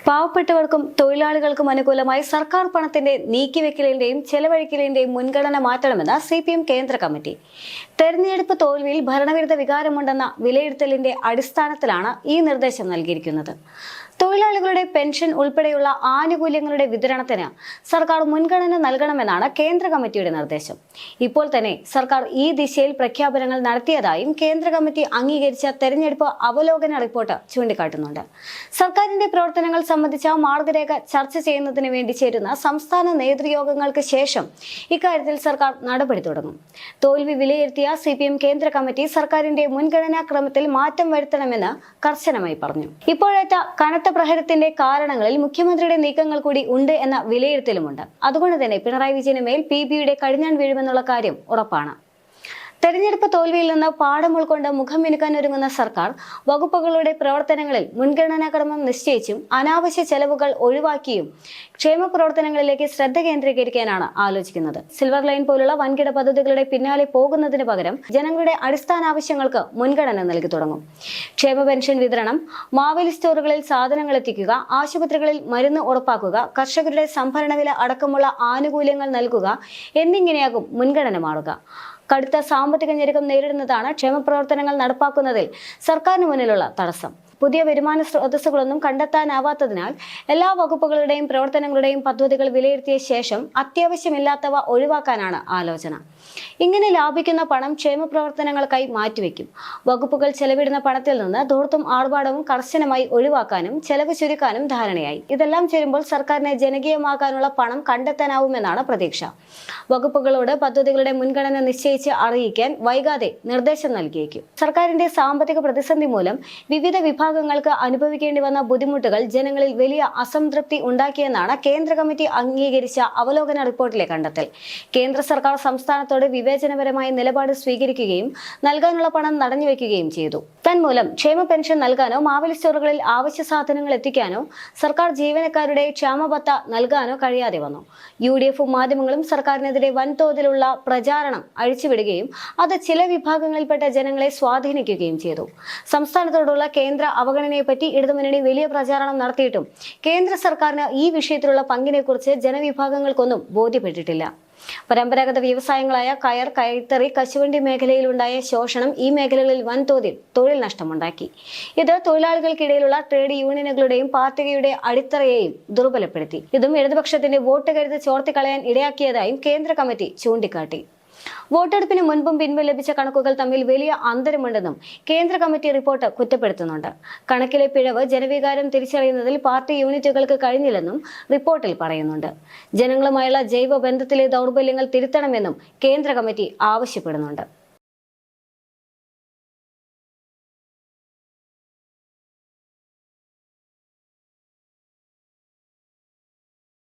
പാവപ്പെട്ടവർക്കും തൊഴിലാളികൾക്കും അനുകൂലമായി സർക്കാർ പണത്തിന്റെ നീക്കിവെക്കലിന്റെയും ചെലവഴിക്കലിന്റെയും മുൻഗണന മാറ്റണമെന്ന് CPM കേന്ദ്ര കമ്മിറ്റി. തെരഞ്ഞെടുപ്പ് തോൽവിയിൽ ഭരണവിരുദ്ധ വികാരമുണ്ടെന്ന വിലയിരുത്തലിന്റെ അടിസ്ഥാനത്തിലാണ് ഈ നിർദ്ദേശം നൽകിയിരിക്കുന്നത്. തൊഴിലാളികളുടെ പെൻഷൻ ഉൾപ്പെടെയുള്ള ആനുകൂല്യങ്ങളുടെ വിതരണത്തിന് സർക്കാർ മുൻഗണന നൽകണമെന്നാണ് കേന്ദ്ര കമ്മിറ്റിയുടെ നിർദ്ദേശം. ഇപ്പോൾ തന്നെ സർക്കാർ ഈ ദിശയിൽ പ്രഖ്യാപനങ്ങൾ നടത്തിയതായും കേന്ദ്ര കമ്മിറ്റി അംഗീകരിച്ച തെരഞ്ഞെടുപ്പ് അവലോകന റിപ്പോർട്ട് ചൂണ്ടിക്കാട്ടുന്നുണ്ട്. സർക്കാരിന്റെ പ്രവർത്തനങ്ങൾ സംബന്ധിച്ച മാർഗരേഖ ചർച്ച ചെയ്യുന്നതിന് വേണ്ടി ചേരുന്ന സംസ്ഥാന നേതൃയോഗങ്ങൾക്ക് ശേഷം ഇക്കാര്യത്തിൽ സർക്കാർ നടപടി തുടങ്ങും. തോൽവി വിലയിരുത്തിയ CPM കേന്ദ്ര കമ്മിറ്റി സർക്കാരിന്റെ മുൻഗണനാ ക്രമത്തിൽ മാറ്റം വരുത്തണമെന്ന് കർശനമായി പറഞ്ഞു. ഇപ്പോഴത്തെ കനത്ത പ്രഹരത്തിന്റെ കാരണങ്ങളിൽ മുഖ്യമന്ത്രിയുടെ നീക്കങ്ങൾ കൂടി ഉണ്ട് എന്ന വിലയിരുത്തലുമുണ്ട്. അതുകൊണ്ട് തന്നെ പിണറായി വിജയന് മേൽ PBയുടെ കടിഞ്ഞാൺ വീഴുമെന്നുള്ള കാര്യം ഉറപ്പാണ്. തെരഞ്ഞെടുപ്പ് തോൽവിയിൽ നിന്ന് പാഠം ഉൾക്കൊണ്ട് മുഖം മിനുക്കാൻ ഒരുങ്ങുന്ന സർക്കാർ വകുപ്പുകളുടെ പ്രവർത്തനങ്ങളിൽ മുൻഗണനാക്രമം നിശ്ചയിച്ചും അനാവശ്യ ചെലവുകൾ ഒഴിവാക്കിയും ക്ഷേമ പ്രവർത്തനങ്ങളിലേക്ക് ശ്രദ്ധ കേന്ദ്രീകരിക്കാനാണ് ആലോചിക്കുന്നത്. സിൽവർ ലൈൻ പോലുള്ള വൻകിട പദ്ധതികളുടെ പിന്നാലെ പോകുന്നതിന് പകരം ജനങ്ങളുടെ അടിസ്ഥാന ആവശ്യങ്ങൾക്ക് മുൻഗണന നൽകി തുടങ്ങും. ക്ഷേമ പെൻഷൻ വിതരണം, മാവേലി സ്റ്റോറുകളിൽ സാധനങ്ങൾ എത്തിക്കുക, ആശുപത്രികളിൽ മരുന്ന് ഉറപ്പാക്കുക, കർഷകരുടെ സംഭരണ വില അടക്കമുള്ള ആനുകൂല്യങ്ങൾ നൽകുക എന്നിങ്ങനെയാകും മുൻഗണന മാറുക. കടുത്ത സാമ്പത്തിക ഞെരുക്കം നേരിടുന്നതാണ് ക്ഷേമപ്രവർത്തനങ്ങൾ നടപ്പാക്കുന്നതിൽ സർക്കാരിന് മുന്നിലുള്ള തടസ്സം. പുതിയ വരുമാന സ്രോതസ്സുകളൊന്നും കണ്ടെത്താനാവാത്തതിനാൽ എല്ലാ വകുപ്പുകളുടെയും പ്രവർത്തനങ്ങളുടെയും പദ്ധതികൾ വിലയിരുത്തിയ ശേഷം അത്യാവശ്യമില്ലാത്തവ ഒഴിവാക്കാനാണ് ആലോചന. ഇങ്ങനെ ലാഭിക്കുന്ന പണം ക്ഷേമ പ്രവർത്തനങ്ങൾക്കായി മാറ്റിവെക്കും. വകുപ്പുകൾ ചെലവിടുന്ന പണത്തിൽ നിന്ന് ധൂർത്തും ആർഭാടവും കർശനമായി ഒഴിവാക്കാനും ചെലവ് ചുരുക്കാനും ധാരണയായി. ഇതെല്ലാം ചേരുമ്പോൾ സർക്കാരിനെ ജനകീയമാക്കാനുള്ള പണം കണ്ടെത്താനാവുമെന്നാണ് പ്രതീക്ഷ. വകുപ്പുകളോട് പദ്ധതികളുടെ മുൻഗണന നിശ്ചയിച്ച് അറിയിക്കാൻ വൈകാതെ നിർദ്ദേശം നൽകിയേക്കും. സർക്കാരിന്റെ സാമ്പത്തിക പ്രതിസന്ധി മൂലം വിവിധ വിഭാഗങ്ങൾക്ക് അനുഭവിക്കേണ്ടി വന്ന ബുദ്ധിമുട്ടുകൾ ജനങ്ങളിൽ വലിയ അസംതൃപ്തി ഉണ്ടാക്കിയെന്നാണ് കേന്ദ്ര കമ്മിറ്റി അംഗീകരിച്ച അവലോകന റിപ്പോർട്ടിലെ കണ്ടെത്തൽ. കേന്ദ്ര സർക്കാർ സംസ്ഥാനത്തോട് വിവേചനപരമായ നിലപാട് സ്വീകരിക്കുകയും നൽകാനുള്ള പണം തടഞ്ഞുവെക്കുകയും ചെയ്തു. തന്മൂലം ക്ഷേമ പെൻഷൻ നൽകാനോ മാവേലി സ്റ്റോറുകളിൽ ആവശ്യ സാധനങ്ങൾ എത്തിക്കാനോ സർക്കാർ ജീവനക്കാരുടെ ക്ഷാമബത്ത നൽകാനോ കഴിയാതെ വന്നു. UDF മാധ്യമങ്ങളും സർക്കാരിനെതിരെ വൻതോതിലുള്ള പ്രചാരണം അഴിച്ചുവിടുകയും അത് ചില വിഭാഗങ്ങളിൽപ്പെട്ട ജനങ്ങളെ സ്വാധീനിക്കുകയും ചെയ്തു. സംസ്ഥാനത്തോടുള്ള കേന്ദ്ര അവഗണനയെപ്പറ്റി ഇടതുമുന്നണി വലിയ പ്രചാരണം നടത്തിയിട്ടും കേന്ദ്ര സർക്കാരിന് ഈ വിഷയത്തിലുള്ള പങ്കിനെക്കുറിച്ച് ജനവിഭാഗങ്ങൾക്കൊന്നും ബോധ്യപ്പെട്ടിട്ടില്ല. പരമ്പരാഗത വ്യവസായങ്ങളായ കയർ, കൈത്തറി, കശുവണ്ടി മേഖലയിലുണ്ടായ ശോഷണം ഈ മേഖലകളിൽ വൻതോതിൽ തൊഴിൽ നഷ്ടമുണ്ടാക്കി. ഇത് തൊഴിലാളികൾക്കിടയിലുള്ള ട്രേഡ് യൂണിയനുകളുടെയും പാർട്ടിയുടെ അടിത്തറയെയും ദുർബലപ്പെടുത്തി. ഇതും ഇടതുപക്ഷത്തിന്റെ വോട്ട് കരുതി ചോർത്തിക്കളയാൻ ഇടയാക്കിയതായും കേന്ദ്ര കമ്മിറ്റി ചൂണ്ടിക്കാട്ടി. വോട്ടെടുപ്പിന് മുൻപും പിൻപും ലഭിച്ച കണക്കുകൾ തമ്മിൽ വലിയ അന്തരമുണ്ടെന്നും കേന്ദ്ര കമ്മിറ്റി റിപ്പോർട്ട് കുറ്റപ്പെടുത്തുന്നുണ്ട്. കണക്കിലെ പിഴവ് ജനവികാരം തിരിച്ചറിയുന്നതിൽ പാർട്ടി യൂണിറ്റുകൾക്ക് കഴിഞ്ഞില്ലെന്നും റിപ്പോർട്ടിൽ പറയുന്നുണ്ട്. ജനങ്ങളുമായുള്ള ജൈവ ബന്ധത്തിലെ ദൗർബല്യങ്ങൾ തിരുത്തണമെന്നും കേന്ദ്ര കമ്മിറ്റി ആവശ്യപ്പെടുന്നുണ്ട്.